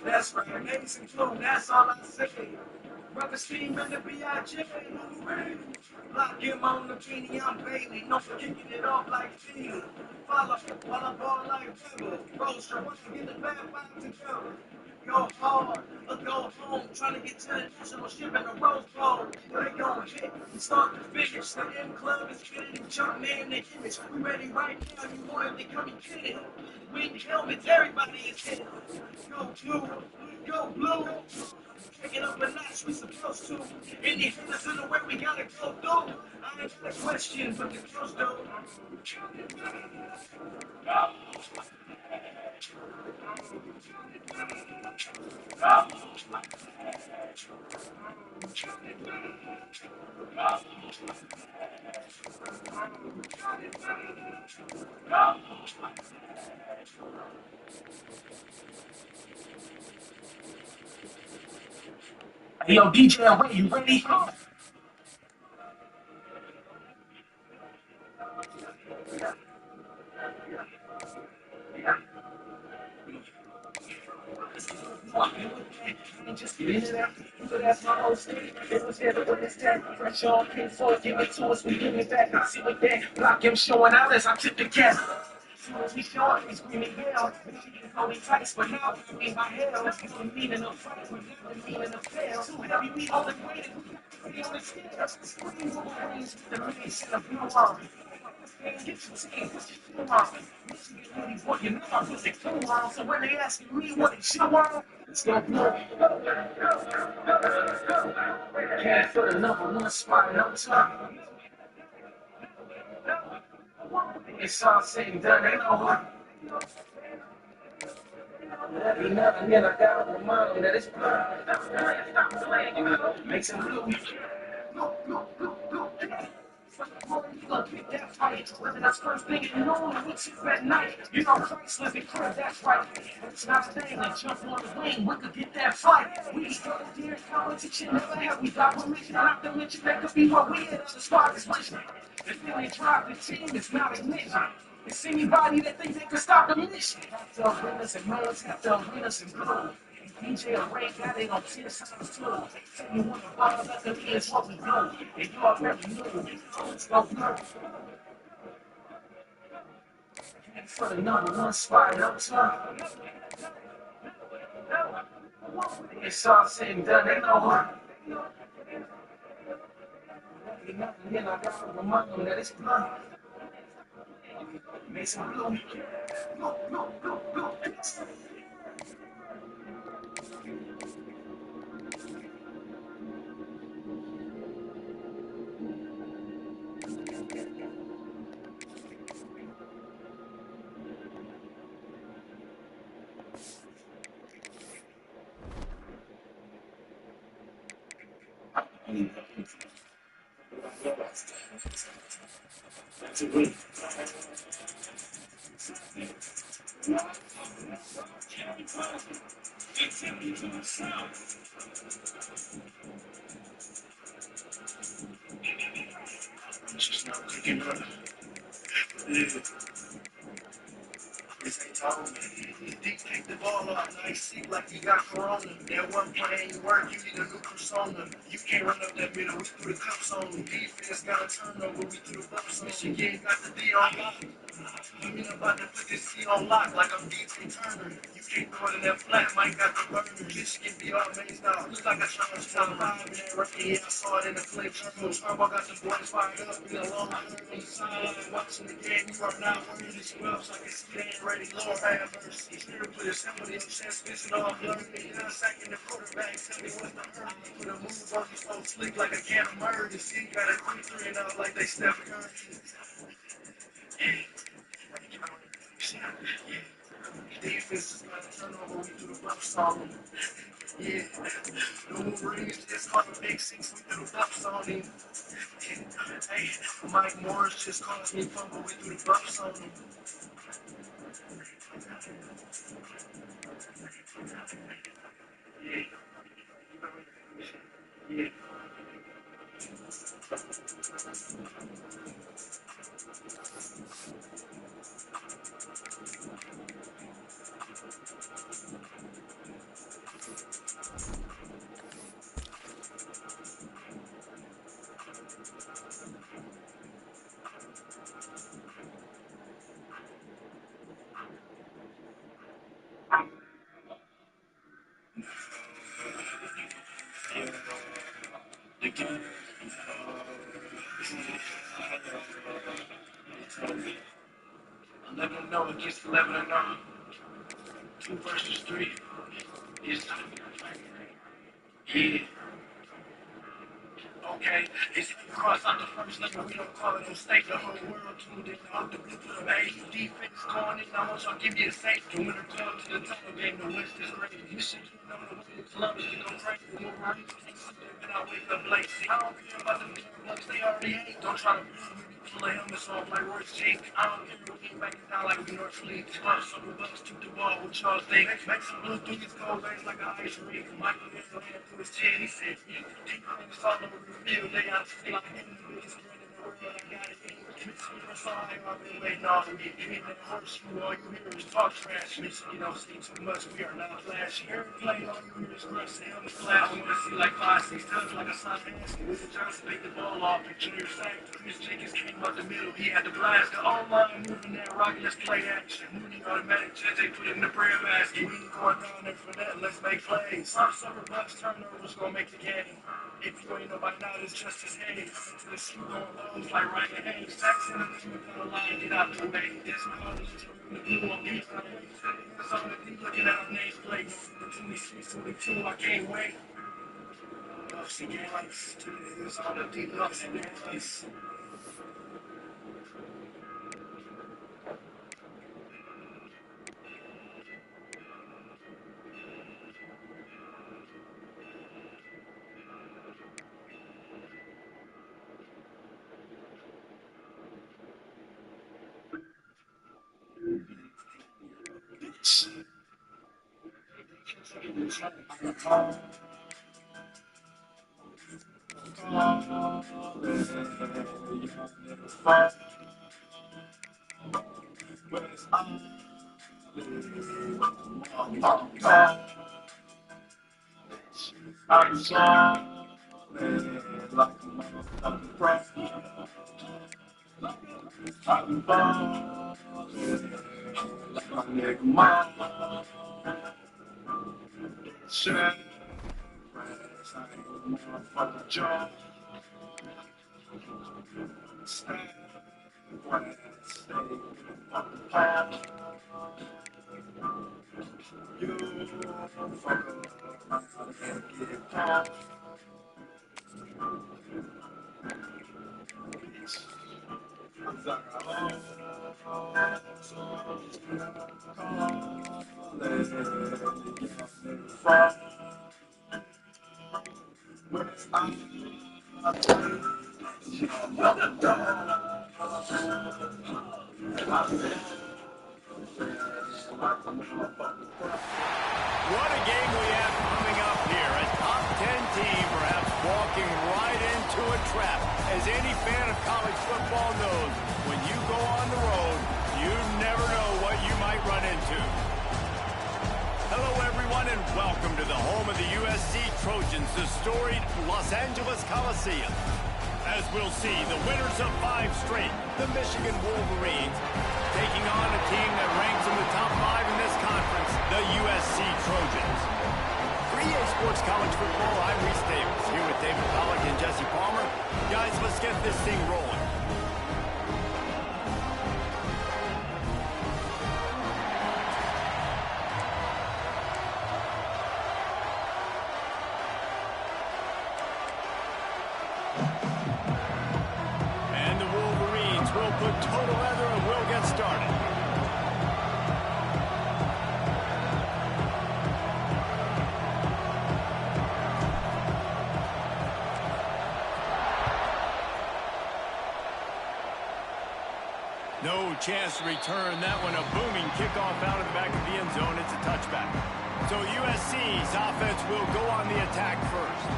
That's right, amazing flow, that's all I say. Brother Steve and the B.I.J. Lock him on the beanie, I'm Bailey. No for kicking it off like Feely. Follow while I ball like Rebel. Roaster, once you get the bad vibe together. Go hard or go home. Trying to get to the national ship in the Rose Bowl. They gon' hit and start to finish. The M Club is getting jumping in the image. We ready right now, you want it to come and get it. Wing helmets, everybody is hit. Go blue, go blue. Take it up a notch, we supposed to. Any hitters in the way we gotta go through. I ain't got a question, but the girls do. Hey, yo, DJ, wait, you ready? Just get into that. So that's my whole state. It was here to understand. Fresh on pin for it, give it to us, we give it back. I see what that block him showing out as I tip the gas. Soon as we show up, he's screaming hell. She can call me Tice, but now I mean my hell. It's the meaning of fight, but not the meaning of fail. Too heavy, we hold it weighted. We got to be on the scale. That's the screams of the wings with the release and the blue arm. Get your team, put your shoe on. Michigan really what you know, I put the clue on. So when they asking me what it's show on, it's gonna blow. Came for the #1 spot, no time. It's all said and done, ain't no one. Every now and then I gotta remind them that it's blood. Make some blue. You gonna pick that fight, whether that's first thing in the morning, what's it at night? You know Christ living crib, that's right. It's not a thing, and jump on the wing, we could get that fight. We struggle here in competition, never have we got permission, not to mention that could be what we in, other squad is wishing. If they drive the team, it's not ignition. It's anybody that think they can stop the mission. Have to winners and males, have to winners and blue. DJ Ray got it on 10 times too. Tell you want to ball, luckily it's what we do. And you already knew. Let's go blue. For the #1 spot, no time. It's all said and done, ain't no one. Nothing, then I gotta remind them that it's blood. Make some blue. Go. That's a win. Just not cooking up. This ain't told me. He picked the ball up nice, seat like he got corona. That one play ain't work, you need a new persona. You can't run up that middle, we threw the cups on him. Defense got a turnover, we threw the bucks on him. Michigan got the D on lock. I mean, I'm about to put this C on lock like I'm DJ Turner. You can't throw it in that flat, Mike got the burner. Michigan be all amazed out. Looks like a challenge for the vibe in that rookie. Yeah, I saw it in the play journal. Turbo got the boys fired up in a long term on the sideline. Watching the game, you are not wearing these gloves. I can see they ain't ready. Lord have mercy. Spirit put his hand on your chest, fishing all blurry. Now sacking the quarterback, tell me what's the hurry. Put a move on these folks, sleep like a can of murder. See, got a quick 3 and out like they Steph Curry. Defense is gonna turn over, we do the bucks on him. Yeah, no Marines just caught a big 6, we threw the bucks on him. Hey, Mike Morris just caused me fumble, we threw the bucks on him. Yeah. I'm letting them know against 11 and 9. 2 versus 3. It's yeah. Okay, it's cross out the first level, we don't call it a mistake. The whole world tuned in off the blue to the base. Defense going in, I want y'all to give me a safety. When it comes to the title game, the West is great. You should know the way it's love is to go crazy. More right, can't see them, and I wake up late. I don't care about the blocks, they already hate. Don't try to pull the helmets off like Royce Jake. I don't care, we ain't backing down like we North League. Spuffs on the bus, took the ball, what y'all think? Make some blue through his cold veins like an ice rink. Michael Israel ran through his chin, he said, defense all over the field, they honestly like him, the biggest brand in the world, I got it. Michigan or somebody, I've been waiting all week. You ain't that horseshoe, all you hear is talk trash. Michigan don't see too much, we are not flashy. Every play, all you hear is rush, and helmet flash. We want to see like 5-6 times like a Son Haskins. Willie Johnson picked the ball off, and Junior sacked. Chris Jenkins came up the middle, he had to blast. The O-line moving that rocket, let's play action. Mooney automatic, JJ put it in the bread basket. We ain't going down there for that, let's make plays. Some summer bucks turnovers gonna make the game. If you ain't nobody now, it's just his head. To the shoe going lows like Ryan Hayes. Jackson and the team on the line, get out the way. That's my other in the blue, I'm getting out of way. It's on the D looking at our nameplate. The 26, 22, I can't wait. Buffs and Yankees, it's on the D Buffs and Yankees. I'm sorry, like a motherfucking pro. I'm balling like my nigga mama. Shit, I ain't a motherfucking joke. Stay, stay fucking pop. You fuck around and get popped. What a game we have coming up here. A top 10 team perhaps walking right into a trap. As any fan of college football knows, when you go on the road, you never know what you might run into. Hello, everyone, and welcome to the home of the USC Trojans, the storied Los Angeles Coliseum. As we'll see, the winners of 5 straight, the Michigan Wolverines, taking on a team that ranks in the top 5 in this conference, the USC Trojans. For EA Sports College Football, I'm Reese Davis, here with David Pollack and Jesse Palmer. Guys, let's get this thing rolling. And the Wolverines will put total leather and we'll get started. No chance to return that one. A booming kickoff out of the back of the end zone. It's a touchback. So USC's offense will go on the attack first.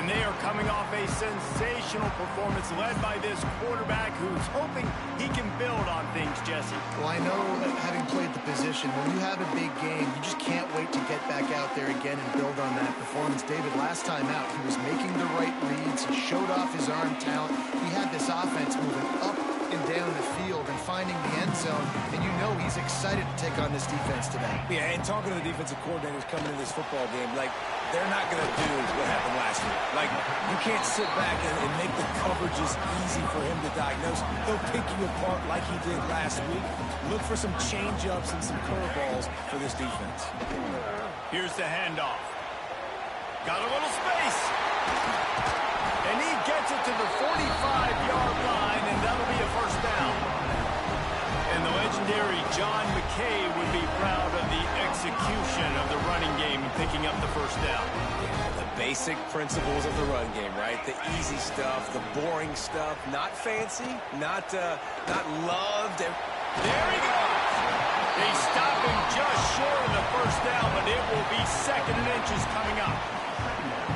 And they are coming off a sensational performance led by this quarterback who's hoping he can build on things, Jesse. Well, I know, having played the position, when you have a big game, you just can't wait to get back out there again and build on that performance. David, last time out, he was making the right reads. He showed off his arm talent. He had this offense moving up breaking down the field and finding the end zone, and you know he's excited to take on this defense today. Yeah, and talking to the defensive coordinators coming into this football game, like, they're not going to do what happened last week. Like, you can't sit back and make the coverages easy for him to diagnose. He'll pick you apart like he did last week. Look for some change-ups and some curveballs for this defense. Here's the handoff. Got a little space. And he gets it to the 45-yard line, and that'll be a first down. And the legendary John McKay would be proud of the execution of the running game and picking up the first down. The basic principles of the run game, right? The easy stuff, the boring stuff, not fancy, not loved. There he goes. They stop him just short of the first down, but it will be second and inches coming up.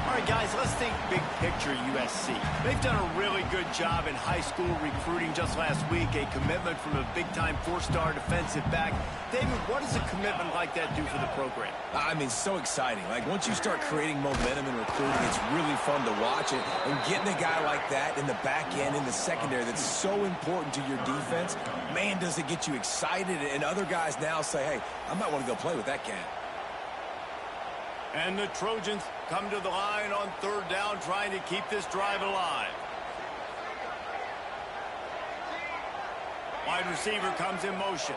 All right, guys, let's think big picture USC. They've done a really good job in high school recruiting just last week, a commitment from a big-time four-star defensive back. David, what does a commitment like that do for the program? I mean, so exciting. Like, once you start creating momentum in recruiting, it's really fun to watch it. And getting a guy like that in the back end, in the secondary, that's so important to your defense, man, does it get you excited. And other guys now say, hey, I might want to go play with that cat. And the Trojans come to the line on third down, trying to keep this drive alive. Wide receiver comes in motion.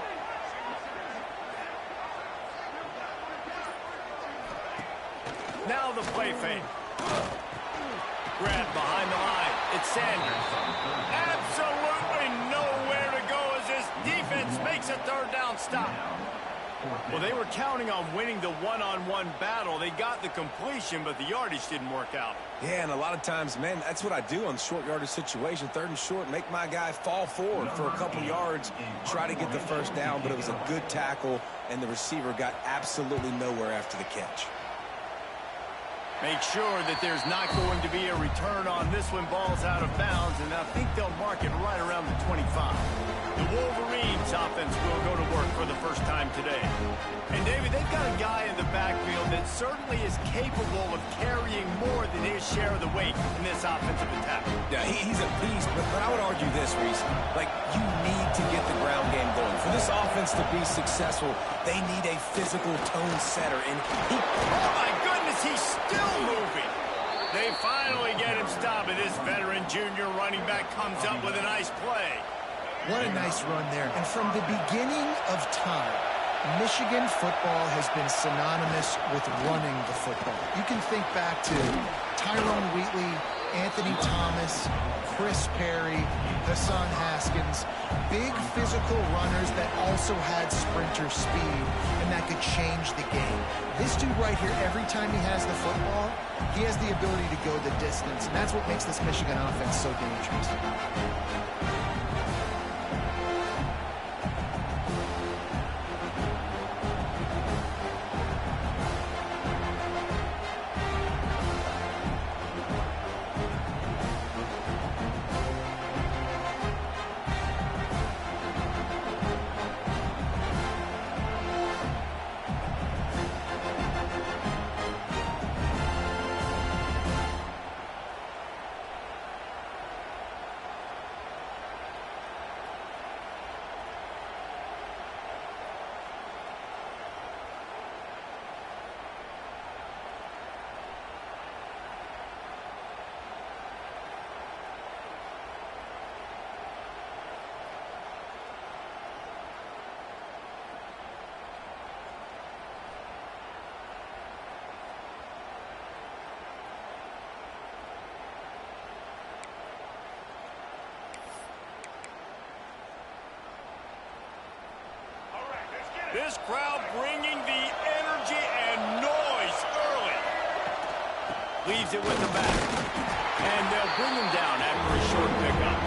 Now the play fake. Grab behind the line. It's Sanders. Absolutely nowhere to go as this defense makes a third down stop. Well, they were counting on winning the one-on-one battle. They got the completion, but the yardage didn't work out. Yeah, and a lot of times, man, that's what I do on short yardage situation. Third and short, make my guy fall forward for a couple yards, try to get the first down, but it was a good tackle, and the receiver got absolutely nowhere after the catch. Make sure that there's not going to be a return on this when ball's out of bounds, and I think they'll mark it right around the 25. The Wolverines offense will go to work for the first time today. And, David, they've got a guy in the backfield that certainly is capable of carrying more than his share of the weight in this offensive attack. Yeah, he's a beast, but I would argue this, Reese. Like, you need to get the ground game going. For this offense to be successful, they need a physical tone setter. And oh, my goodness, he's still moving. They finally get him stopped, and this veteran junior running back comes up with a nice play. What a nice run there. And from the beginning of time, Michigan football has been synonymous with running the football. You can think back to Tyrone Wheatley, Anthony Thomas, Chris Perry, Hassan Haskins, big physical runners that also had sprinter speed and that could change the game. This dude right here, every time he has the football, he has the ability to go the distance, and that's what makes this Michigan offense so dangerous. This crowd bringing the energy and noise early. Leaves it with the back. And they'll bring him down after a short pickup.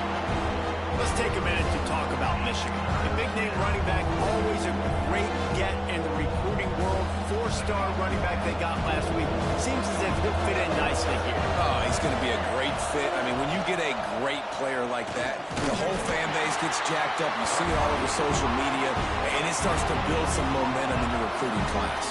Let's take a minute to talk about Michigan. The big-name running back, always a great get in the recruiting world. Four-star running back they got last week. Seems as if he'll fit in nicely here. Oh, he's going to be a great fit. I mean, when you get a great player like that, the whole fan base gets jacked up. You see it all over social media, and it starts to build some momentum in your recruiting class.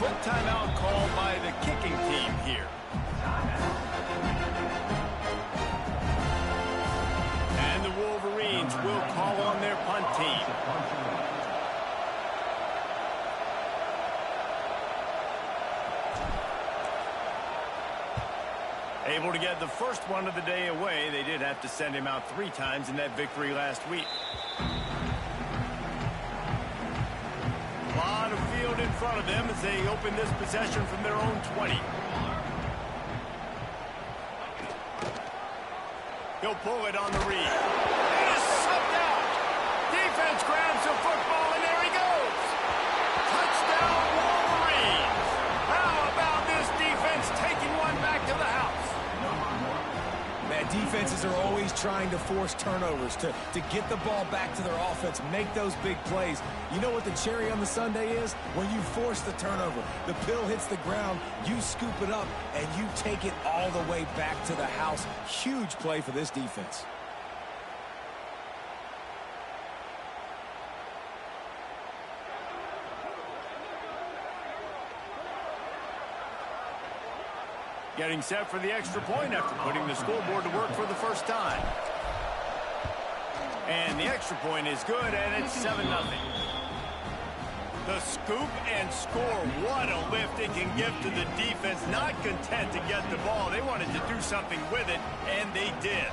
quick timeout called by the kicking team here. And the Wolverines will call on their punt team. Able to get the first one of the day away. They did have to send him out 3 times in that victory last week. A lot of field in front of them as they open this possession from their own 20. He'll pull it on the read. It is sucked out. Defense grabs the football, and there he goes. Touchdown, Wolverines. How about this defense taking one back to the house? Man, defenses are always trying to force turnovers to get the ball back to their offense, make those big plays. You know what the cherry on the sundae is? When you force the turnover, the pill hits the ground, you scoop it up, and you take it all the way back to the house. Huge play for this defense. Getting set for the extra point after putting the scoreboard to work for the first time. And the extra point is good, and it's 7-0. The scoop and score. What a lift it can give to the defense. Not content to get the ball. They wanted to do something with it, and they did.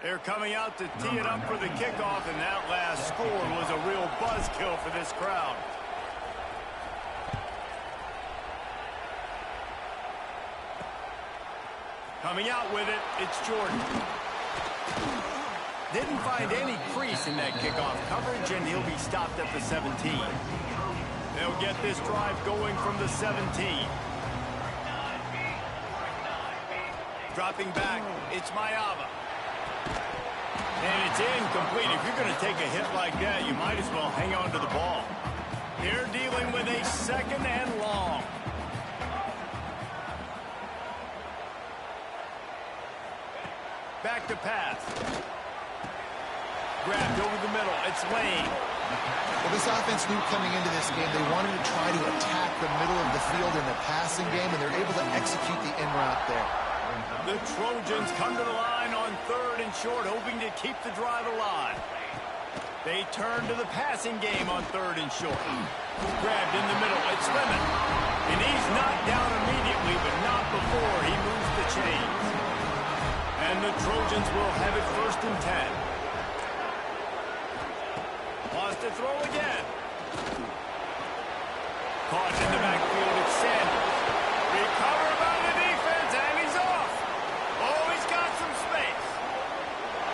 They're coming out to tee it up for the kickoff, and that last score was a real buzzkill for this crowd. Coming out with it, it's Jordan. Didn't find any crease in that kickoff coverage, and he'll be stopped at the 17. They'll get this drive going from the 17. Dropping back, it's Mayava. And it's incomplete. If you're going to take a hit like that, you might as well hang on to the ball. They're dealing with a 2nd and long. Back to pass. Grabbed over the middle. It's Lane. Well, this offense knew coming into this game they wanted to try to attack the middle of the field in the passing game, and they're able to execute the in route there. The Trojans come to the line on 3rd and short, hoping to keep the drive alive. They turn to the passing game on 3rd and short. Grabbed in the middle. It's Lemon. And he's knocked down immediately, but not before he moves the chains. And the Trojans will have it 1st and 10. Pause to throw again. Caught in the backfield, it's Sanders. Recovered by the defense, and he's off. Oh, he's got some space.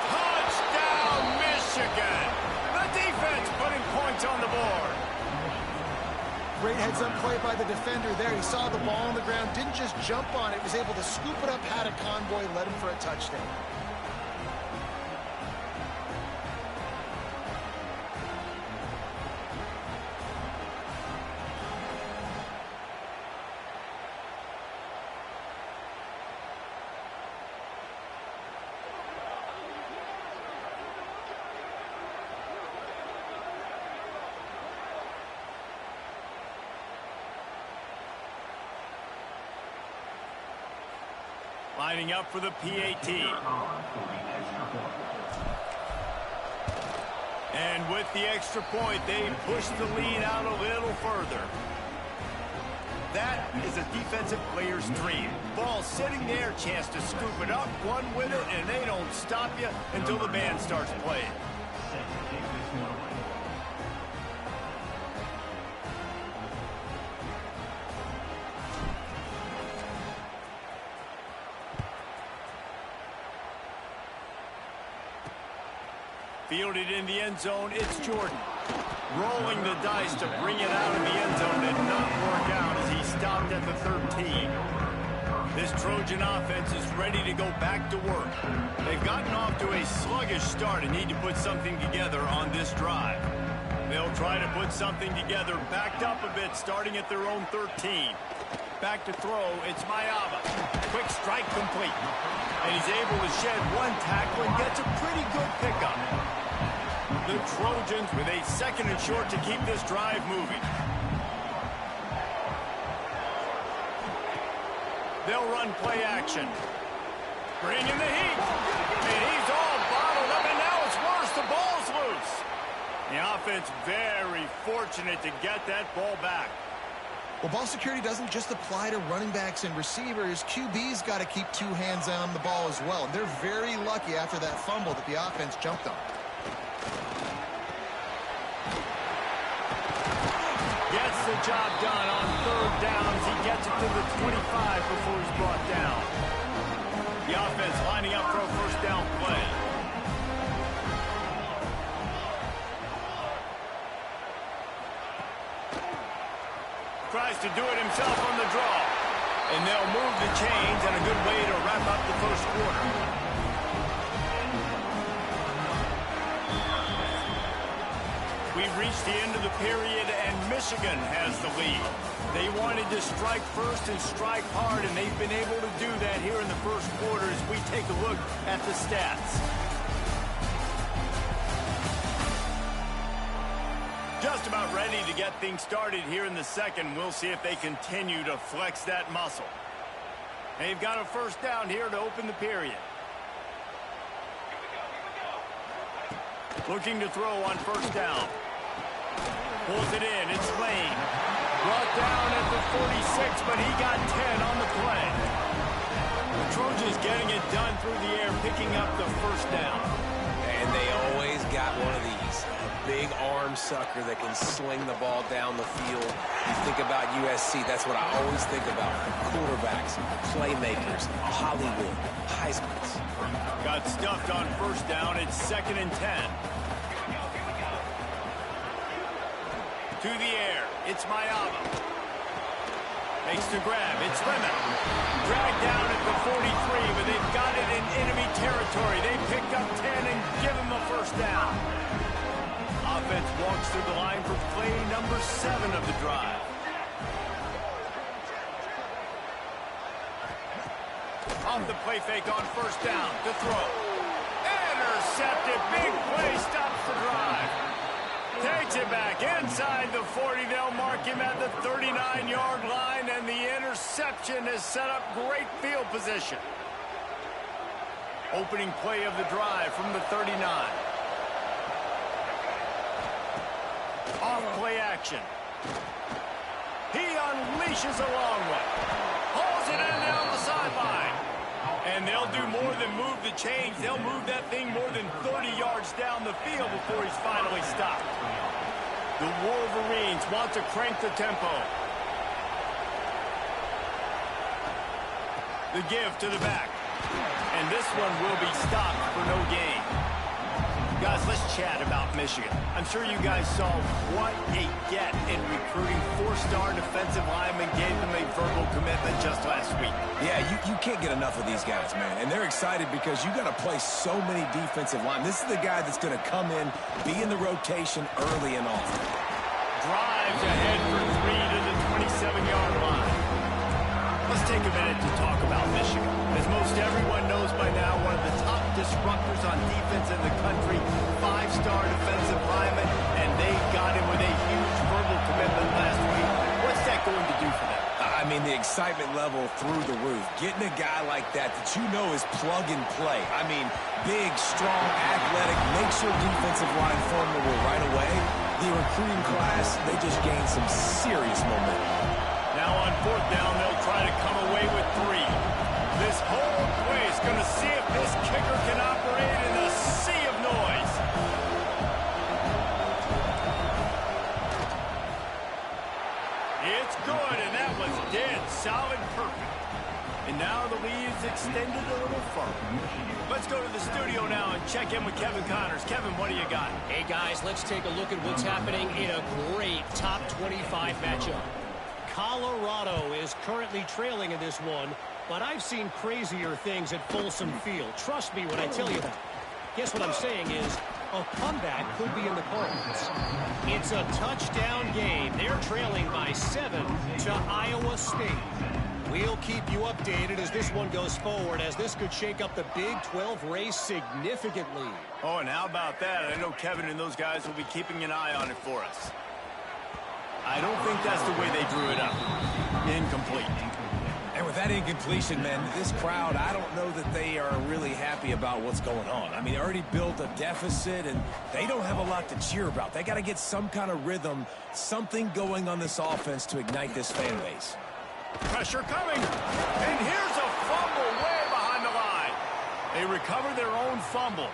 Touchdown, Michigan. The defense putting points on the board. Great heads-up play by the defender there. He saw the ball on the ground, didn't just jump on it, was able to scoop it up, had a convoy, led him for a touchdown. Lining up for the PAT. And with the extra point, they push the lead out a little further. That is a defensive player's dream. Ball sitting there, chance to scoop it up, run with it, and they don't stop you until the band starts playing. Fielded in the end zone, it's Jordan. Rolling the dice to bring it out of the end zone did not work out as he stopped at the 13. This Trojan offense is ready to go back to work. They've gotten off to a sluggish start and need to put something together on this drive. They'll try to put something together, backed up a bit, starting at their own 13. Back to throw, it's Mayava. Quick strike complete. And he's able to shed one tackle and gets a pretty good pickup. The Trojans with a 2nd and short to keep this drive moving. They'll run play action. Bringing the heat. And he's all bottled up, and now it's worse. The ball's loose. The offense very fortunate to get that ball back. Well, ball security doesn't just apply to running backs and receivers. QB's got to keep 2 hands on the ball as well. They're very lucky after that fumble that the offense jumped on. Gets the job done on 3rd down as he gets it to the 25 before he's brought down. The offense lining up for a 1st down play. Tries to do it himself on the draw. And they'll move the chains, and a good way to wrap up the 1st quarter. We've reached the end of the period, and Michigan has the lead. They wanted to strike first and strike hard, and they've been able to do that here in the 1st quarter as we take a look at the stats. Just about ready to get things started here in the 2nd. We'll see if they continue to flex that muscle. They've got a 1st down here to open the period. Looking to throw on 1st down. Pulls it in. It's Lane. Brought down at the 46, but he got 10 on the play. The Trojans getting it done through the air, picking up the 1st down. And they always got one of these. A big arm sucker that can sling the ball down the field. You think about USC, that's what I always think about. Quarterbacks, playmakers, Hollywood, Heismans. Got stuffed on 1st down. It's 2nd and 10. To the air. It's Mayava. Makes the grab. It's Lemon. Dragged down at the 43, but they've got it in enemy territory. They picked up 10 and give him a 1st down. Offense walks through the line for play number 7 of the drive. Off the play fake on 1st down to throw. Intercepted. Big play stops the drive. Takes it back inside the 40. They'll mark him at the 39-yard line, and the interception has set up great field position. Opening play of the drive from the 39. Off play action. He unleashes a long one. Hauls it in down the sideline. And they'll do more than move the chains. They'll move that thing more than 30 yards down the field before he's finally stopped. The Wolverines want to crank the tempo. The give to the back. And this one will be stopped for no gain. Guys, let's chat about Michigan. I'm sure you guys saw what a get in recruiting 4-star defensive linemen, gave them a verbal commitment just last week. Yeah, you can't get enough of these guys, man. And they're excited because you got to play so many defensive linemen. This is the guy that's going to come in, be in the rotation early and often. Drives ahead for 3 to the 27-yard line. Let's take a minute to talk about Michigan. As most everyone knows by now, one of the top disruptors on defense in the country, 5-star defensive lineman, and they got him with a huge verbal commitment last week. What's that going to do for them? I mean, the excitement level through the roof. Getting a guy like that you know is plug and play. I mean, big, strong, athletic, makes your defensive line formidable right away. The recruiting class, they just gained some serious momentum. Now on 4th down, they'll try to come away with 3. This whole play is going to see if this kicker can operate in a sea of noise. It's good, and that was dead solid perfect. And now the lead is extended a little further. Let's go to the studio now and check in with Kevin Connors. Kevin, what do you got? Hey, guys, let's take a look at what's happening in a great top 25 matchup. Colorado is currently trailing in this one, but I've seen crazier things at Folsom Field. Trust me when I tell you that. Guess what I'm saying is a comeback could be in the cards. It's a touchdown game. They're trailing by 7 to Iowa State. We'll keep you updated as this one goes forward, as this could shake up the Big 12 race significantly. Oh, and how about that? I know Kevin and those guys will be keeping an eye on it for us. I don't think that's the way they drew it up. Incomplete. And with that incompletion, man, this crowd, I don't know that they are really happy about what's going on. I mean, they already built a deficit, and they don't have a lot to cheer about. They got to get some kind of rhythm, something going on this offense to ignite this fan base. Pressure coming. And here's a fumble way behind the line. They recover their own fumble.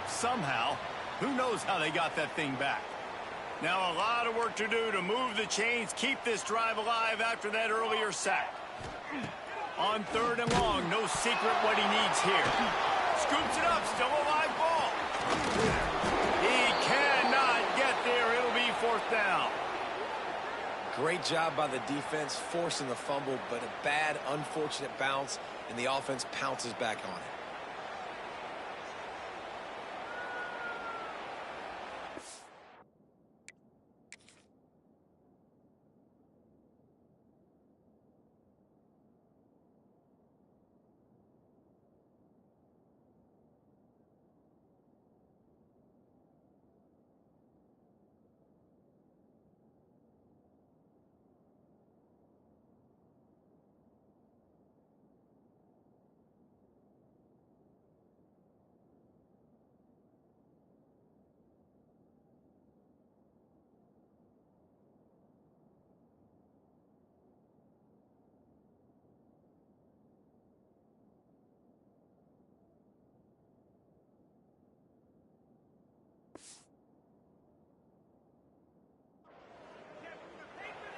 Somehow, who knows how they got that thing back. Now a lot of work to do to move the chains, keep this drive alive after that earlier sack. On 3rd and long, no secret what he needs here. Scoops it up, still a live ball. He cannot get there. It'll be 4th down. Great job by the defense, forcing the fumble, but a bad, unfortunate bounce, and the offense pounces back on it.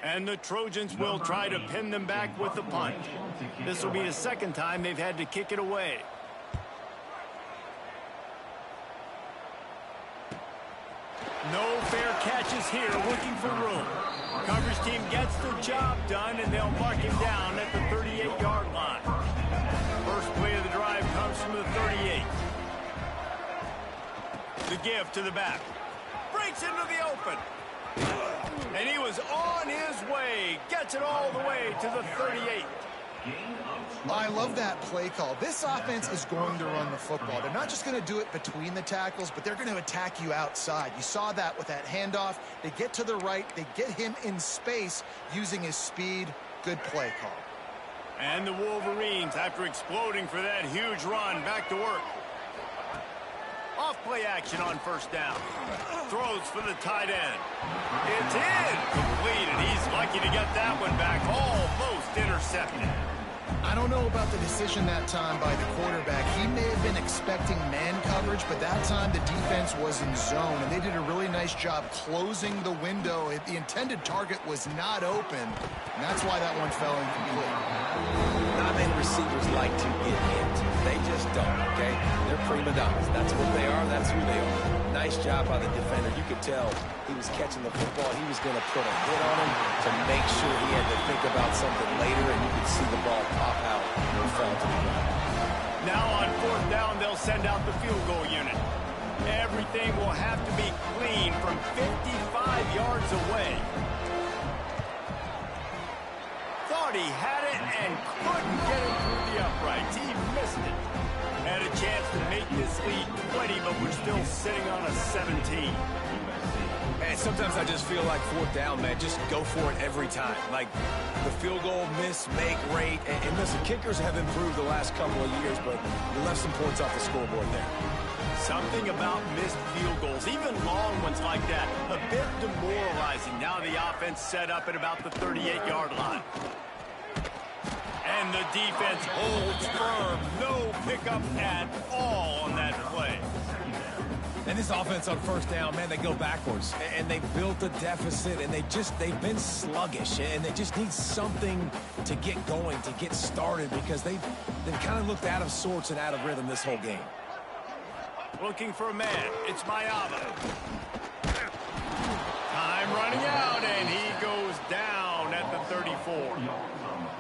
And the Trojans will try to pin them back with the punt. This will be the 2nd time they've had to kick it away. No fair catches here, looking for room. Coverage team gets the job done, and they'll mark him down at the 38-yard line. First play of the drive comes from the 38. The give to the back. Breaks into the open. And he was on his way. Gets it all the way to the 38. I love that play call. This offense is going to run the football. They're not just going to do it between the tackles, but they're going to attack you outside. You saw that with that handoff. They get to the right. They get him in space using his speed. Good play call. And the Wolverines, after exploding for that huge run, back to work. Off-play action on first down. Throws for the tight end. It's incomplete, and he's lucky to get that one back. Almost intercepted. I don't know about the decision that time by the quarterback. He may have been expecting man coverage, but that time the defense was in zone, and they did a really nice job closing the window. The intended target was not open, and that's why that one fell incomplete. Not many receivers like to get hit. They just don't, okay? They're prima donnas. That's what they are. That's who they are. Nice job by the defender. You could tell he was catching the football. He was going to put a hit on him to make sure he had to think about something later, and you could see the ball pop out and fell to the ground. Now on fourth down, they'll send out the field goal unit. Everything will have to be clean from 55 yards away. Thought he had it and couldn't get it through the uprights. He missed it. Had a chance to make this lead 20, but we're still sitting on a 17. And sometimes I just feel like fourth down, man, just go for it every time. Like the field goal miss, make rate. And listen, kickers have improved the last couple of years, but you left some points off the scoreboard there. Something about missed field goals, even long ones like that, a bit demoralizing. Now the offense set up at about the 38-yard line. And the defense holds firm. No pickup at all on that play. And this offense on first down, man, they go backwards. And they built a deficit, and they've been sluggish. And they just need something to get going, to get started, because they've kind of looked out of sorts and out of rhythm this whole game. Looking for a man. It's Mayava. Time running out, and he goes down at the 34.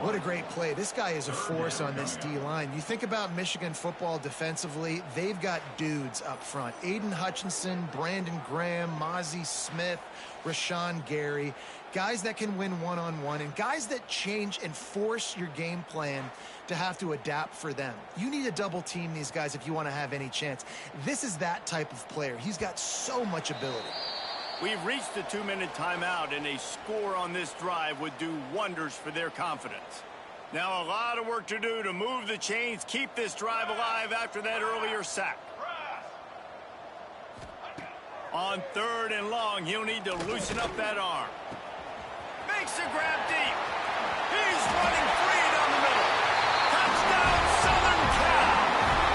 What a great play. This guy is a force on this D-line. You think about Michigan football defensively, they've got dudes up front. Aiden Hutchinson, Brandon Graham, Mozzie Smith, Rashawn Gary. Guys that can win one-on-one, and guys that change and force your game plan to have to adapt for them. You need to double team these guys if you want to have any chance. This is that type of player. He's got so much ability. We've reached the 2-minute timeout, and a score on this drive would do wonders for their confidence. Now a lot of work to do to move the chains, keep this drive alive after that earlier sack. On third and long, he'll need to loosen up that arm. Makes a grab deep. He's running free down the middle. Touchdown, Southern Cal.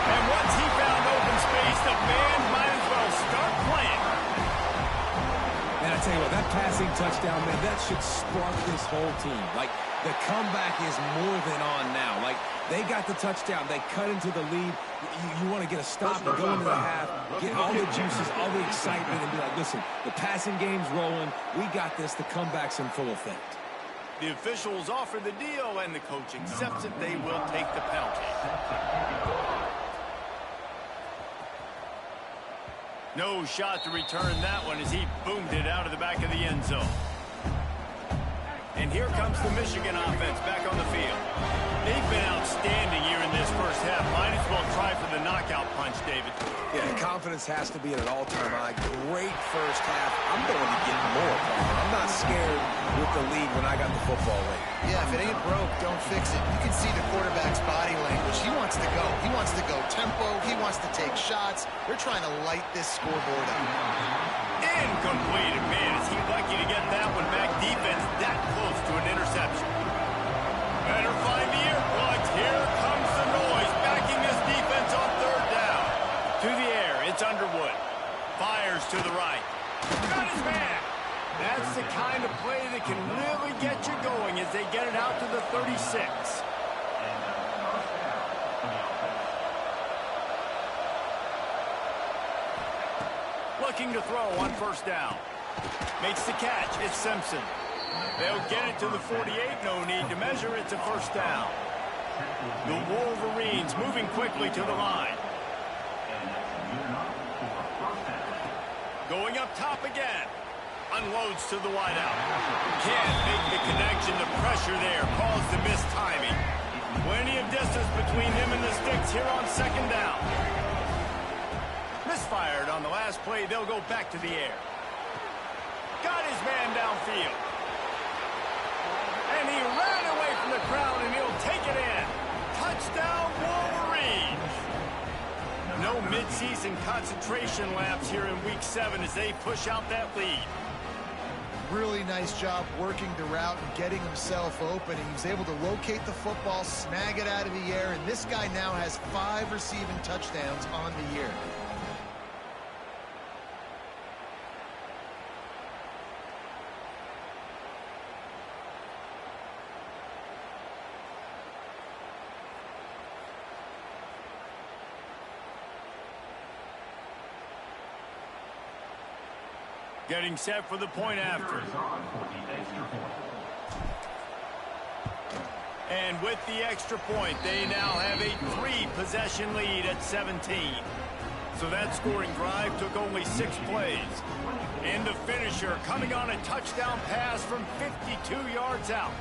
And once he found open space, the band might as well start playing. And I tell you what, that passing touchdown, man, that should spark this whole team. Like, the comeback is more than on now. Like, they got the touchdown. They cut into the lead. You want to get a stop and go into the half, get all the juices, all the excitement, and be like, listen, the passing game's rolling. We got this. The comeback's in full effect. The officials offer the deal, and the coach accepts it. They will take the penalty. No shot to return that one as he boomed it out of the back of the end zone. And here comes the Michigan offense back on the field. They've been outstanding here in this first half. Might as well try for the knockout punch, David. Yeah, confidence has to be at an all-time high. Great first half. I'm going to get more. I'm not scared with the lead when I got the football late. Yeah, if it ain't broke, don't fix it. You can see the quarterback's body language. He wants to go. He wants to go tempo. He wants to take shots. They're trying to light this scoreboard up. Incomplete. Man, is he lucky to get that one back. Defense that close to an interception. Better find the earplugs. Here comes the noise. Backing this defense on third down. To the air. It's Underwood. Fires to the right. Got his man. That's the kind of play that can really get you going as they get it out to the 36. Looking to throw on first down. Makes the catch. It's Simpson. They'll get it to the 48. No need to measure. It's a first down. The Wolverines moving quickly to the line. Going up top again. Unloads to the wideout. Can't make the connection. The pressure there caused the missed timing. Plenty of distance between him and the sticks here on second down. Misfired on the last play. They'll go back to the air. Got his man downfield. And he ran away from the crowd, and he'll take it in. Touchdown, Wolverines. No mid-season concentration laps here in Week 7 as they push out that lead. Really nice job working the route and getting himself open. He was able to locate the football, snag it out of the air, and this guy now has 5 receiving touchdowns on the year. Getting set for the point after. And with the extra point, they now have a 3-possession lead at 17. So that scoring drive took only 6 plays. And the finisher coming on a touchdown pass from 52 yards out.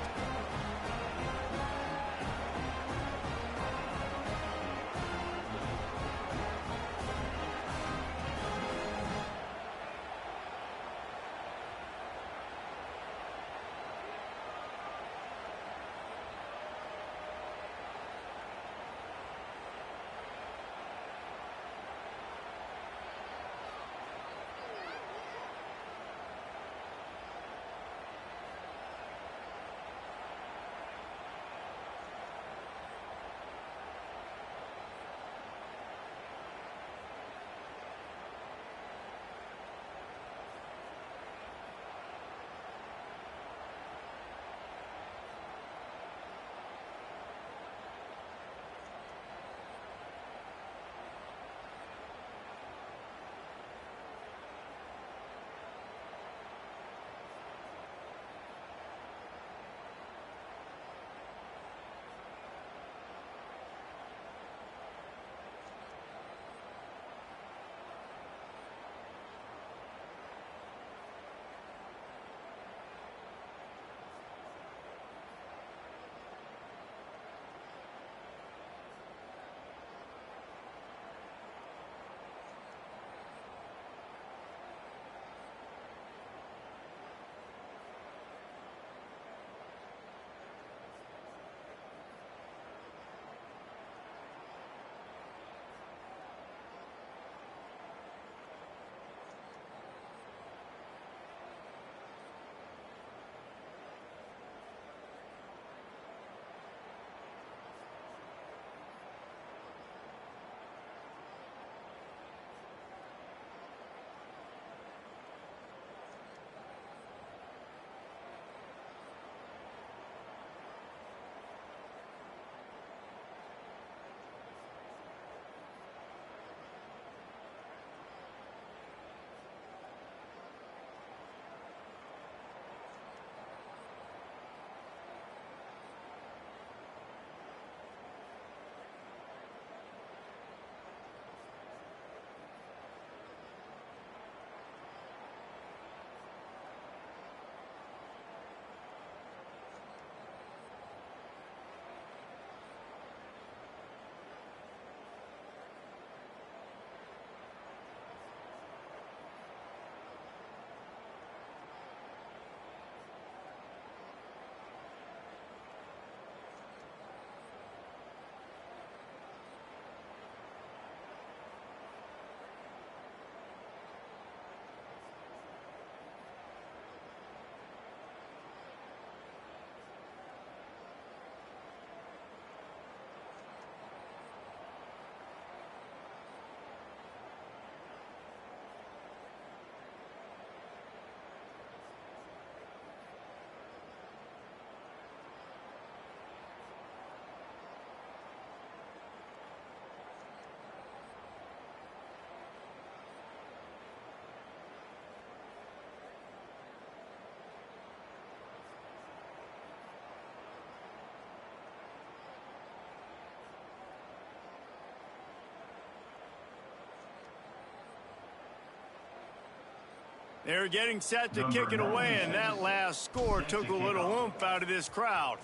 They're getting set to kick it away, and that last score took a little oomph out of this crowd.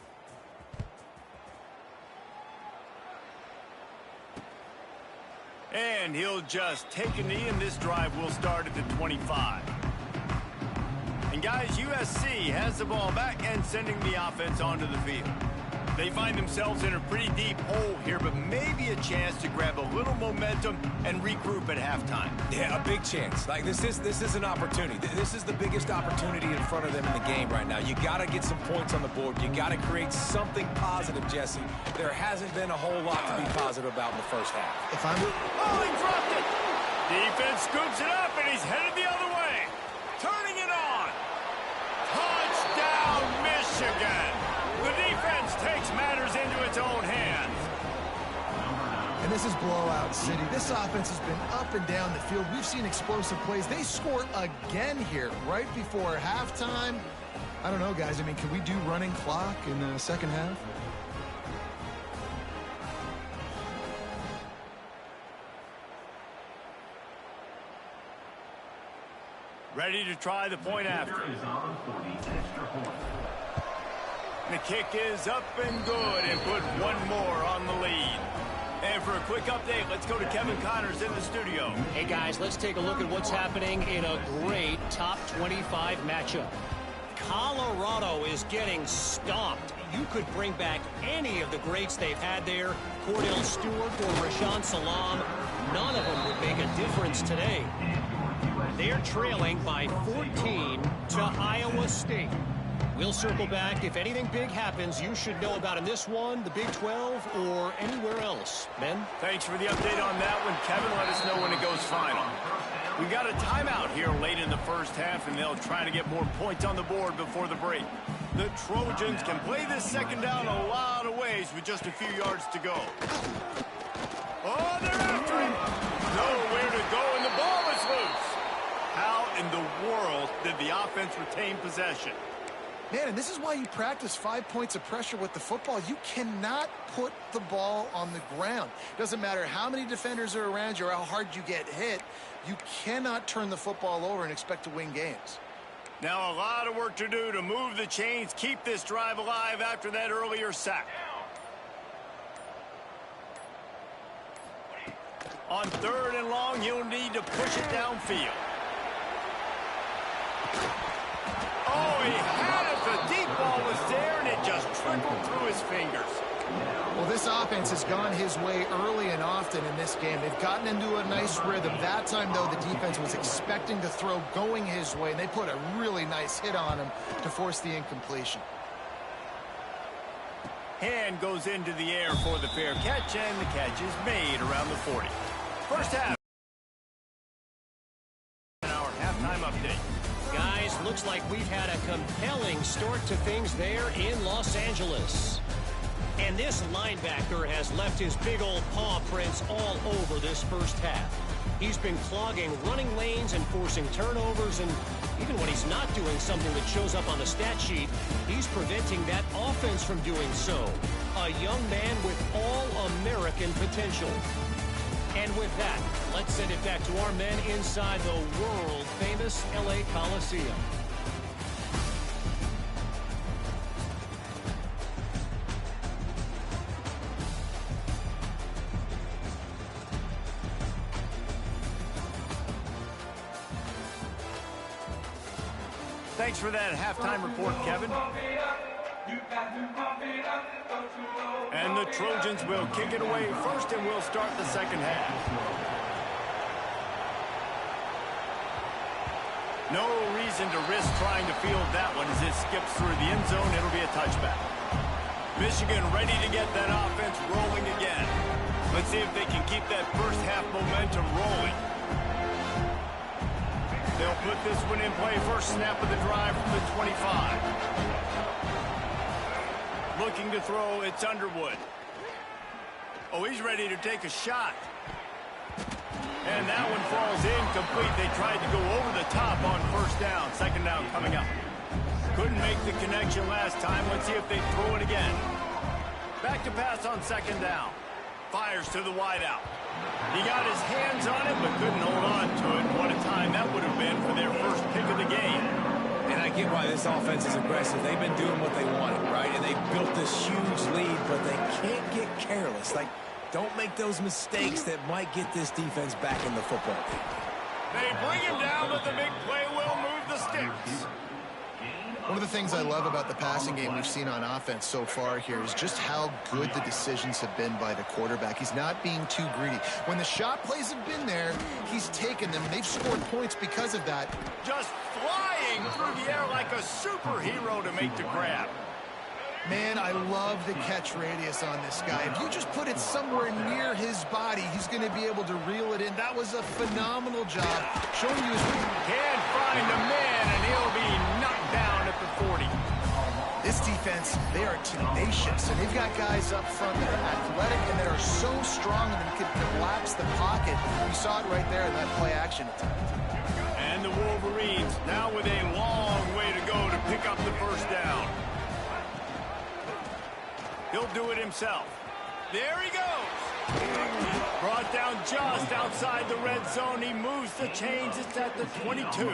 And he'll just take a knee, and this drive will start at the 25. And guys, USC has the ball back and sending the offense onto the field. They find themselves in a pretty deep hole here, but maybe a chance to grab a little momentum and regroup at halftime. Yeah, a big chance. Like, this is an opportunity. This is the biggest opportunity in front of them in the game right now. You got to get some points on the board. You got to create something positive, Jesse. There hasn't been a whole lot to be positive about in the first half. If I'm... Oh, he dropped it! Defense scoops it up, and he's headed the other way. Turning it on. Touchdown, Michigan! The defense takes matters into its own hands. And this is blowout city. This offense has been up and down the field. We've seen explosive plays. They scored again here right before halftime. I don't know, guys. I mean, can we do running clock in the second half? Ready to try the point after. The kick is up and good, and put one more on the lead. And for a quick update, let's go to Kevin Connors in the studio. Hey, guys, let's take a look at what's happening in a great top 25 matchup. Colorado is getting stomped. You could bring back any of the greats they've had there, Cordell Stewart or Rashaan Salam. None of them would make a difference today. They're trailing by 14 to Iowa State. We'll circle back. If anything big happens, you should know about in this one, the Big 12, or anywhere else. Ben? Thanks for the update on that one, Kevin. Let us know when it goes final. We got a timeout here late in the first half, and they'll try to get more points on the board before the break. The Trojans can play this second down a lot of ways with just a few yards to go. Oh, they're after him. Nowhere to go, and the ball is loose. How in the world did the offense retain possession? Man, and this is why you practice 5 points of pressure with the football. You cannot put the ball on the ground. Doesn't matter how many defenders are around you or how hard you get hit. You cannot turn the football over and expect to win games. Now a lot of work to do to move the chains, keep this drive alive after that earlier sack. On 3rd and long, you'll need to push it downfield. Oh, he had it. The deep ball was there, and it just trickled through his fingers. Well, this offense has gone his way early and often in this game. They've gotten into a nice rhythm. That time, though, the defense was expecting the throw going his way, and they put a really nice hit on him to force the incompletion. Hand goes into the air for the fair catch, and the catch is made around the 40. First half. Our halftime update. Guys, looks like we've had a compelling start to things there in Los Angeles. And this linebacker has left his big old paw prints all over this first half. He's been clogging running lanes and forcing turnovers, and even when he's not doing something that shows up on the stat sheet, he's preventing that offense from doing so. A young man with all-American potential. And with that, let's send it back to our men inside the world-famous LA Coliseum. Thanks for that halftime report, Kevin. And the Trojans will kick it away first, and we'll start the second half. No reason to risk trying to field that one as it skips through the end zone. It'll be a touchback. Michigan ready to get that offense rolling again. Let's see if they can keep that first half momentum rolling. They'll put this one in play. First snap of the drive from the 25. Looking to throw, it's Underwood. Oh, he's ready to take a shot. And that one falls incomplete. They tried to go over the top on first down. Second down coming up. Couldn't make the connection last time. Let's see if they throw it again. Back to pass on second down. Fires to the wideout. He got his hands on it, but couldn't hold on to it. What a time that would have been for their first pick of the game. And I get why this offense is aggressive. They've been doing what they wanted, right? And they built this huge lead, but they can't get careless. Like, don't make those mistakes that might get this defense back in the football game. They bring him down, but the big play will move the sticks. One of the things I love about the passing game we've seen on offense so far here is just how good the decisions have been by the quarterback. He's not being too greedy. When the shot plays have been there, he's taken them. They've scored points because of that. Just flying through the air like a superhero to make the grab. Man, I love the catch radius on this guy. If you just put it somewhere near his body, he's going to be able to reel it in. That was a phenomenal job. Showing you his... Can't find a man, and he'll be knocked down at the 40. This defense, they are tenacious, and they've got guys up front that are athletic and that are so strong and can collapse the pocket. You saw it right there in that play action attempt. And the Wolverines now with a long way to go to pick up the first down. He'll do it himself. There he goes. Brought down just outside the red zone. He moves the chains. It's at the 22.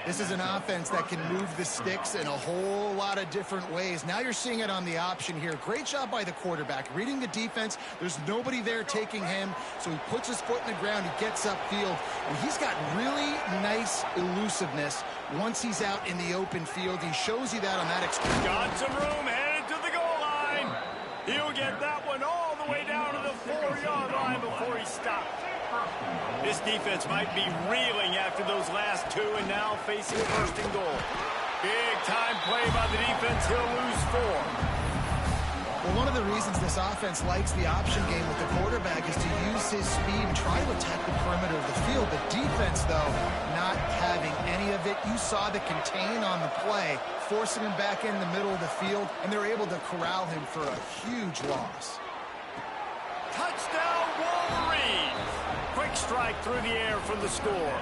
This is an offense that can move the sticks in a whole lot of different ways. Now you're seeing it on the option here. Great job by the quarterback. Reading the defense. There's nobody there taking him, so he puts his foot in the ground. He gets upfield, and he's got really nice elusiveness once he's out in the open field. He shows you that on that experience. Got some room, headed to the goal line. He'll get that one all the way down to the 4-yard line before he stops. This defense might be reeling after those last two and now facing first and goal. Big time play by the defense. He'll lose 4. Well, one of the reasons this offense likes the option game with the quarterback is to use his speed and try to attack the perimeter of the field. The defense, though, not having any of it. You saw the contain on the play, forcing him back in the middle of the field, and they're able to corral him for a huge loss. Touchdown, Wolverines! Quick strike through the air for the score.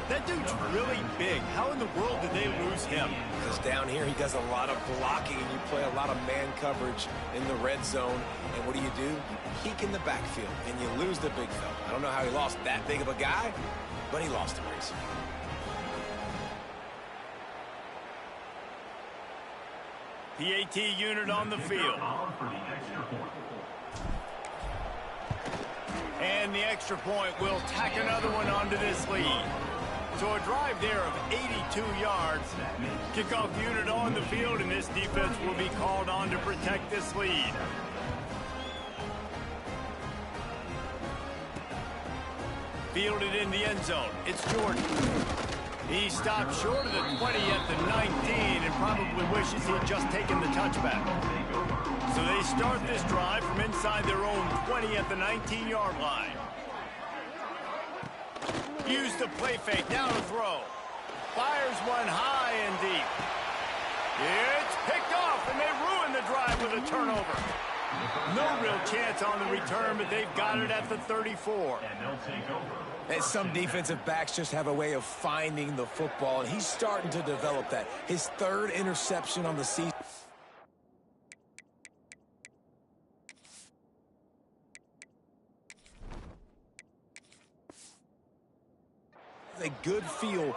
That dude's really big. How in the world did they lose him? Because down here he does a lot of blocking, and you play a lot of man coverage in the red zone. And what do? You peek in the backfield, and you lose the big fella. I don't know how he lost that big of a guy, but he lost him, Reese. PAT unit on the field. And the extra point will tack another one onto this lead. So a drive there of 82 yards. Kickoff unit on the field, and this defense will be called on to protect this lead. Fielded in the end zone. It's Jordan. He stopped short of the 20 at the 19 and probably wishes he'd just taken the touchback. So they start this drive from inside their own 20 at the 19-yard line. Use the play fake, now to throw. Fires one high and deep. It's picked off, and they ruin the drive with a turnover. No real chance on the return, but they've got it at the 34. And some defensive backs just have a way of finding the football, and he's starting to develop that. His 3rd interception on the season. A good feel.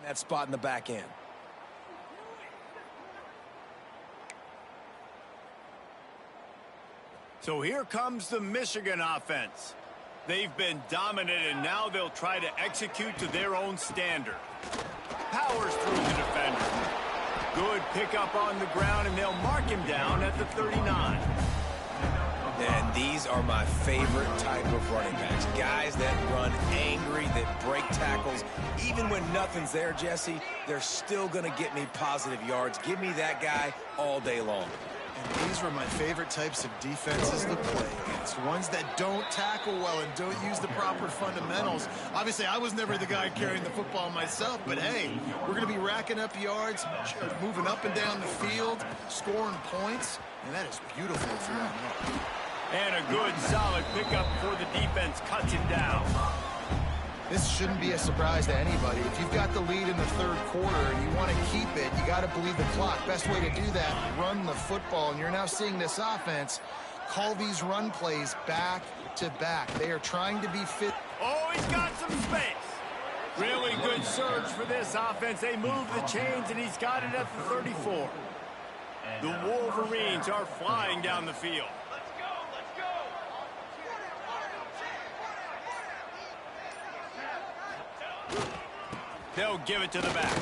that spot in the back end. So here comes the Michigan offense. They've been dominant, and now they'll try to execute to their own standard. Powers through the defender. Good pickup on the ground, and they'll mark him down at the 39. And these are my favorite type of running backs. Guys that run angry, that break tackles. Even when nothing's there, Jesse, they're still going to get me positive yards. Give me that guy all day long. And these were my favorite types of defenses to play against. Ones that don't tackle well and don't use the proper fundamentals. Obviously, I was never the guy carrying the football myself, but hey, we're going to be racking up yards, moving up and down the field, scoring points, and that is beautiful if you're on. And a good, solid pickup before the defense cuts him down. This shouldn't be a surprise to anybody. If you've got the lead in the third quarter and you want to keep it, you got to bleed the clock. Best way to do that, run the football. And you're now seeing this offense call these run plays back to back. They are trying to be fit. Oh, he's got some space. Really good surge for this offense. They move the chains, and he's got it at the 34. The Wolverines are flying down the field. They'll give it to the back.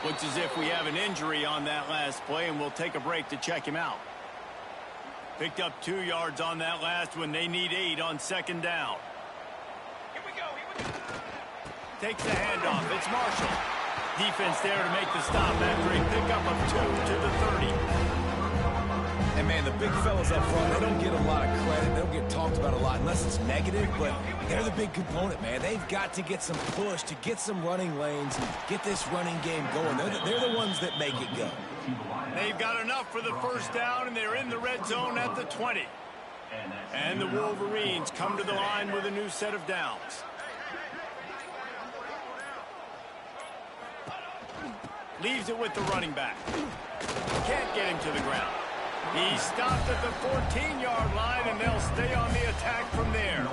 Looks as if we have an injury on that last play, and we'll take a break to check him out. Picked up 2 yards on that last one. They need 8 on second down. Here we go. Takes the handoff. It's Marshall. Defense there to make the stop after a pickup of 2 to the 30. And, man, the big fellas up front, they don't get a lot of credit. They don't get talked about a lot unless it's negative, but they're the big component, man. They've got to get some push to get some running lanes, get this running game going. They're the ones that make it go. They've got enough for the first down, and they're in the red zone at the 20. And the Wolverines come to the line with a new set of downs. Leaves it with the running back. Can't get him to the ground. He stopped at the 14-yard line, and they'll stay on the attack from there.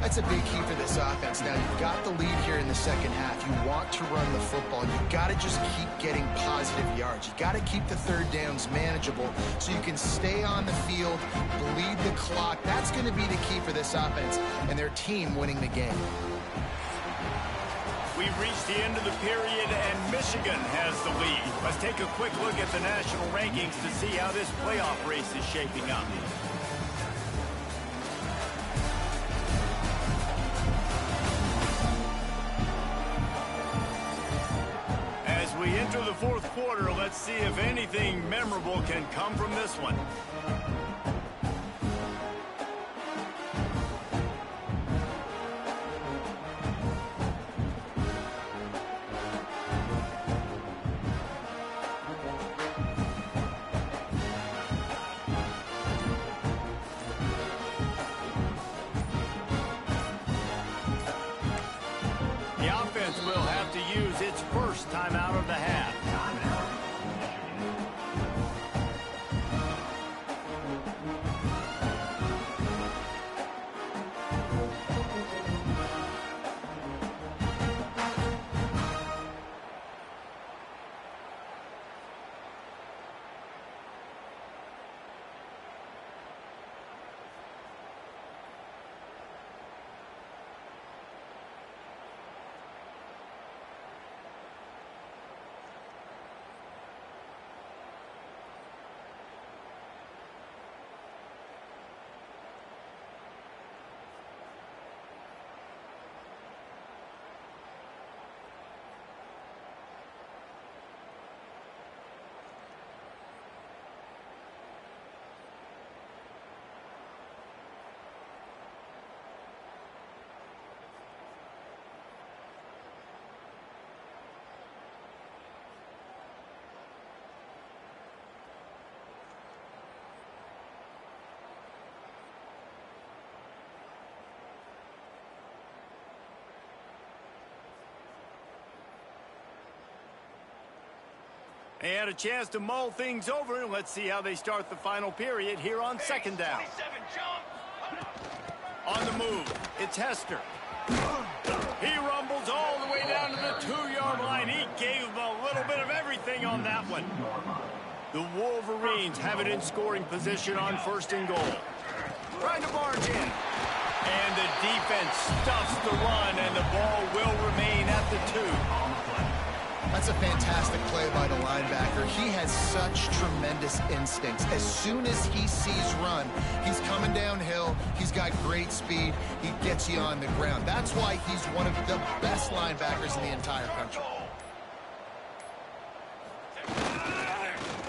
That's a big key for this offense. Now, you've got the lead here in the second half. You want to run the football. You've got to just keep getting positive yards. You've got to keep the third downs manageable so you can stay on the field, bleed the clock. That's going to be the key for this offense and their team winning the game. We've reached the end of the period, and Michigan has the lead. Let's take a quick look at the national rankings to see how this playoff race is shaping up. As we enter the fourth quarter, let's see if anything memorable can come from this one. Will have to use its first time out of the half. They had a chance to mull things over, and let's see how they start the final period here on second down. On the move, it's Hester. He rumbles all the way down. 1. The Wolverines have it in scoring position on 1st and goal. Trying to barge in. And the defense stuffs the run, and the ball will remain at the 2. That's a fantastic play by the linebacker. He has such tremendous instincts. As soon as he sees run, he's coming downhill. He's got great speed. He gets you on the ground. That's why he's one of the best linebackers in the entire country.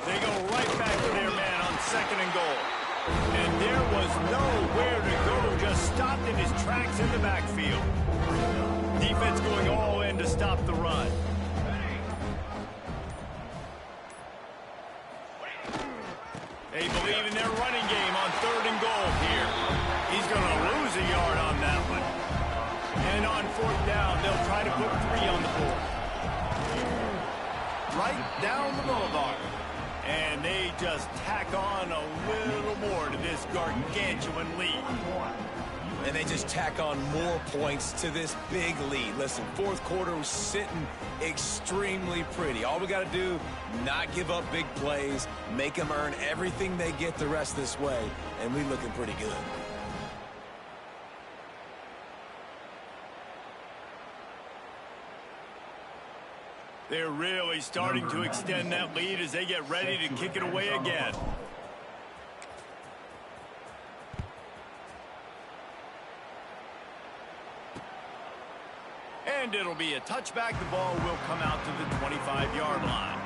They go right back to their man on 2nd and goal. And there was nowhere to go, just stopped in his tracks in the backfield. Defense going all in to stop the run. They believe in their running game on 3rd and goal here. He's going to lose a yard on that one. And on 4th down, they'll try to put 3 on the board. Right down the boulevard. And they just tack on a little more to this gargantuan lead. And they just tack on more points to this big lead. Listen, 4th quarter was sitting extremely pretty. All we got to do, not give up big plays, make them earn everything they get the rest this way, and we looking pretty good. They're really starting to extend that lead as they get ready to kick it away again. And it'll be a touchback. The ball will come out to the 25-yard line.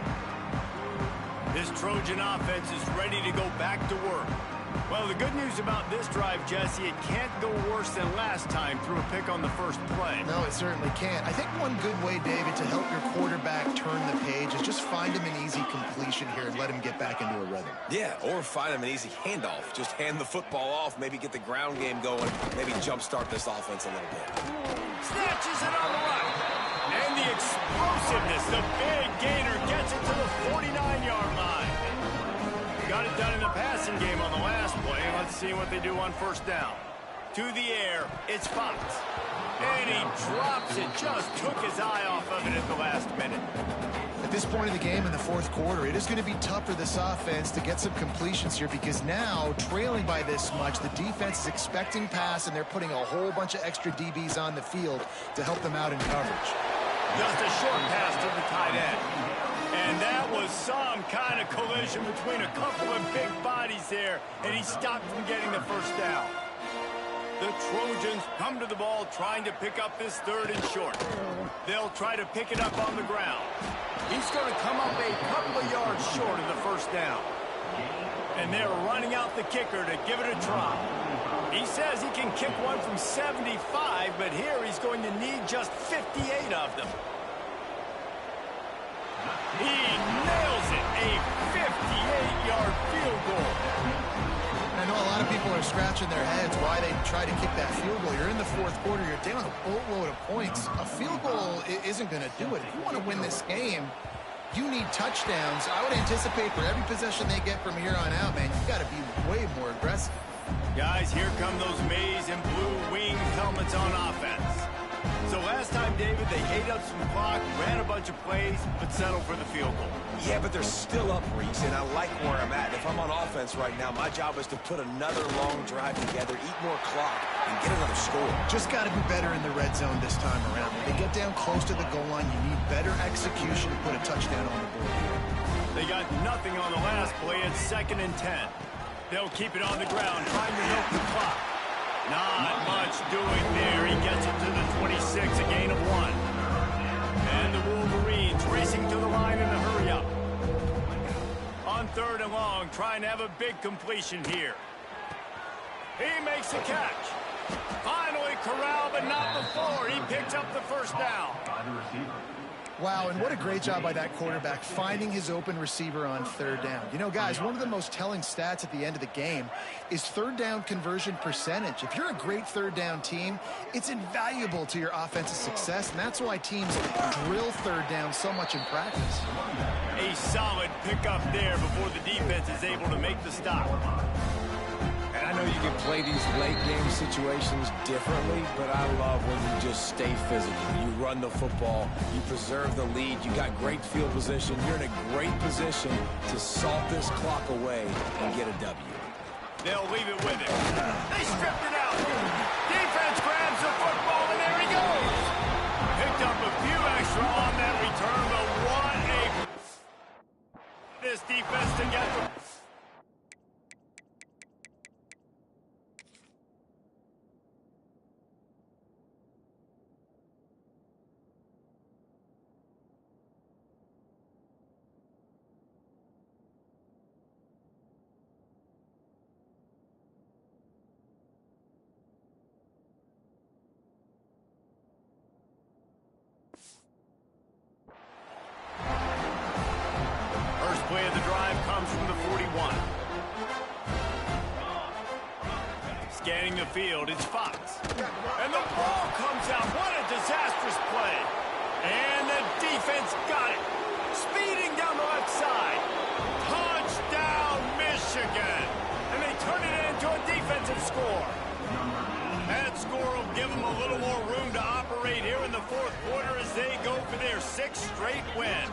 This Trojan offense is ready to go back to work. Well, the good news about this drive, Jesse, it can't go worse than last time through a pick on the first play. No, it certainly can't. I think one good way, David, to help your quarterback turn the page is just find him an easy completion here and let him get back into a rhythm. Yeah, or find him an easy handoff. Just hand the football off, maybe get the ground game going, maybe jumpstart this offense a little bit. Snatches it on the run. And the explosiveness, the big gainer gets it to the 49-yard line. Got it done in the passing game on the last play. Let's see what they do on 1st down. To the air, it's Fox. And he drops it, just took his eye off of it at the last minute. At this point in the game in the 4th quarter, it is going to be tough for this offense to get some completions here because now, trailing by this much, the defense is expecting pass and they're putting a whole bunch of extra DBs on the field to help them out in coverage. Just a short pass to the tight end. And that was some kind of collision between a couple of big bodies there, and he stopped from getting the 1st down. The Trojans come to the ball trying to pick up this 3rd and short. They'll try to pick it up on the ground. He's going to come up a couple of yards short of the 1st down. And they're running out the kicker to give it a try. He says he can kick one from 75, but here he's going to need just 58 of them. He nails it, a 58-yard field goal. I know a lot of people are scratching their heads why they try to kick that field goal. You're in the 4th quarter, you're down a boatload of points. A field goal isn't going to do it. If you want to win this game, you need touchdowns. I would anticipate for every possession they get from here on out, man, you've got to be way more aggressive. Guys, here come those maize and blue winged helmets on offense. So last time, David, they ate up some clock, ran a bunch of plays, but settled for the field goal. Yeah, but they're still up, Reese, and I like where I'm at. If I'm on offense right now, my job is to put another long drive together, eat more clock, and get another score. Just got to be better in the red zone this time around. When they get down close to the goal line, you need better execution to put a touchdown on the board. They got nothing on the last play. It's 2nd and 10. They'll keep it on the ground, trying to milk the clock. Not much doing there. He gets it to the 26, a gain of 1. And the Wolverines racing to the line in a hurry-up. On 3rd and long, trying to have a big completion here. He makes the catch. Finally corralled, but not before. He picks up the 1st down. Wow, and what a great job by that quarterback finding his open receiver on 3rd down. You know, guys, one of the most telling stats at the end of the game is 3rd down conversion percentage. If you're a great 3rd down team, it's invaluable to your offensive success, and that's why teams drill 3rd down so much in practice. A solid pickup there before the defense is able to make the stop. And I know you can play these late game situations differently, but I love when you just stay physical. You run the football, you preserve the lead, you got great field position. You're in a great position to salt this clock away and get a W. They'll leave it with him. They stripped it out. Defense grabs the football, and there he goes. Picked up a few extra on that return, but what a... This defense to get the... Play of the drive comes from the 41. Scanning the field, it's Fox. And the ball comes out. What a disastrous play. And the defense got it. Speeding down the left side. Touchdown, Michigan. And they turn it into a defensive score. That score will give them a little more room to operate here in the fourth quarter as they go for their 6th straight win.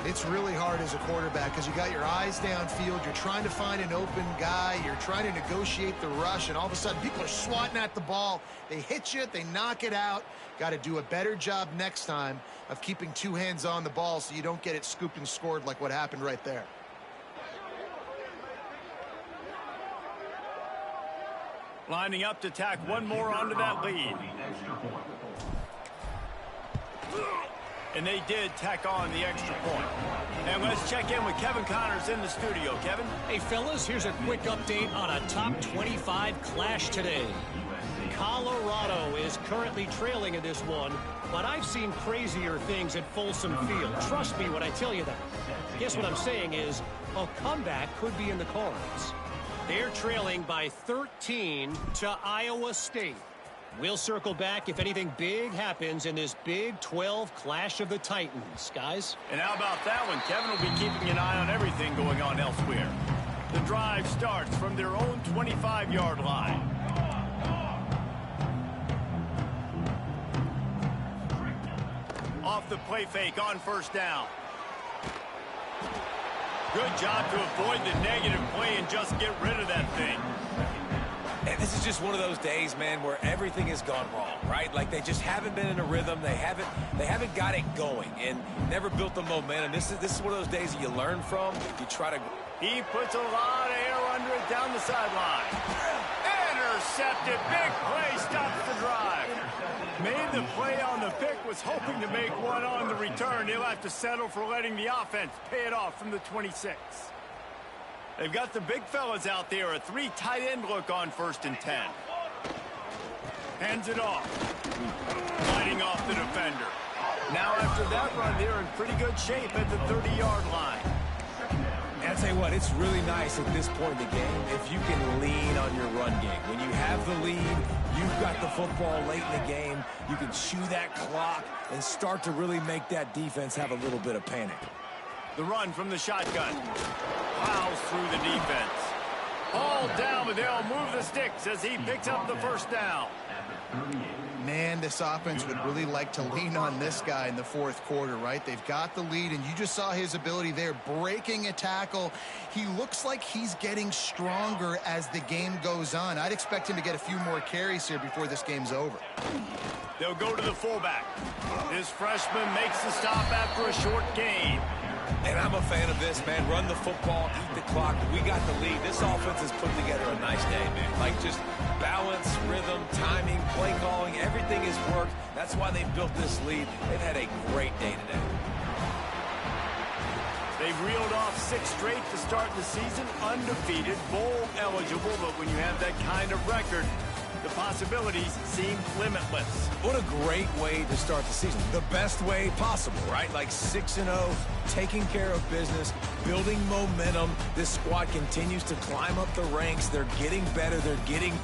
It's really hard as a quarterback because you got your eyes downfield. You're trying to find an open guy. You're trying to negotiate the rush, and all of a sudden people are swatting at the ball. They hit you. They knock it out. Got to do a better job next time of keeping 2 hands on the ball so you don't get it scooped and scored like what happened right there. Lining up to tack one more onto that lead. And they did tack on the extra point. And let's check in with Kevin Connors in the studio. Kevin? Hey, fellas, here's a quick update on a top 25 clash today. Colorado is currently trailing in this one, but I've seen crazier things at Folsom Field. Trust me when I tell you that. Guess what I'm saying is a comeback could be in the cards. They're trailing by 13 to Iowa State. We'll circle back if anything big happens in this Big 12 Clash of the Titans, guys. And how about that one? Kevin will be keeping an eye on everything going on elsewhere. The drive starts from their own 25-yard line. Off the play fake on first down. Good job to avoid the negative play and just get rid of that thing. And this is just one of those days, man, where everything has gone wrong, right? Like they just haven't been in a rhythm. They haven't got it going and never built the momentum. This is one of those days that you learn from. You try to... He puts a lot of air under it down the sideline. Intercepted. Big play. Stops the drive. Made the play on the pick. Was hoping to make one on the return. He'll have to settle for letting the offense pay it off from the 26. They've got the big fellas out there. A 3 tight end look on 1st and 10. Hands it off. Fighting off the defender. Now after that run, they're in pretty good shape at the 30-yard line. And I'll tell you what, it's really nice at this point in the game if you can lean on your run game. When you have the lead, you've got the football late in the game, you can chew that clock and start to really make that defense have a little bit of panic. The run from the shotgun. Plows through the defense. All down, but they'll move the sticks as he picks up the 1st down. Man, this offense would really like to lean on this guy in the 4th quarter, right? They've got the lead, and you just saw his ability there, breaking a tackle. He looks like he's getting stronger as the game goes on. I'd expect him to get a few more carries here before this game's over. They'll go to the fullback. This freshman makes the stop after a short gain. And I'm a fan of this, man. Run the football, eat the clock. We got the lead. This offense has put together a nice day, man. Like just balance, rhythm, timing, play calling, everything has worked. That's why they've built this lead. They've had a great day today. They've reeled off 6 straight to start the season, undefeated, bowl eligible, but when you have that kind of record, the possibilities seem limitless. What a great way to start the season. The best way possible, right? Like 6-0, taking care of business, building momentum. This squad continues to climb up the ranks. They're getting better. They're getting...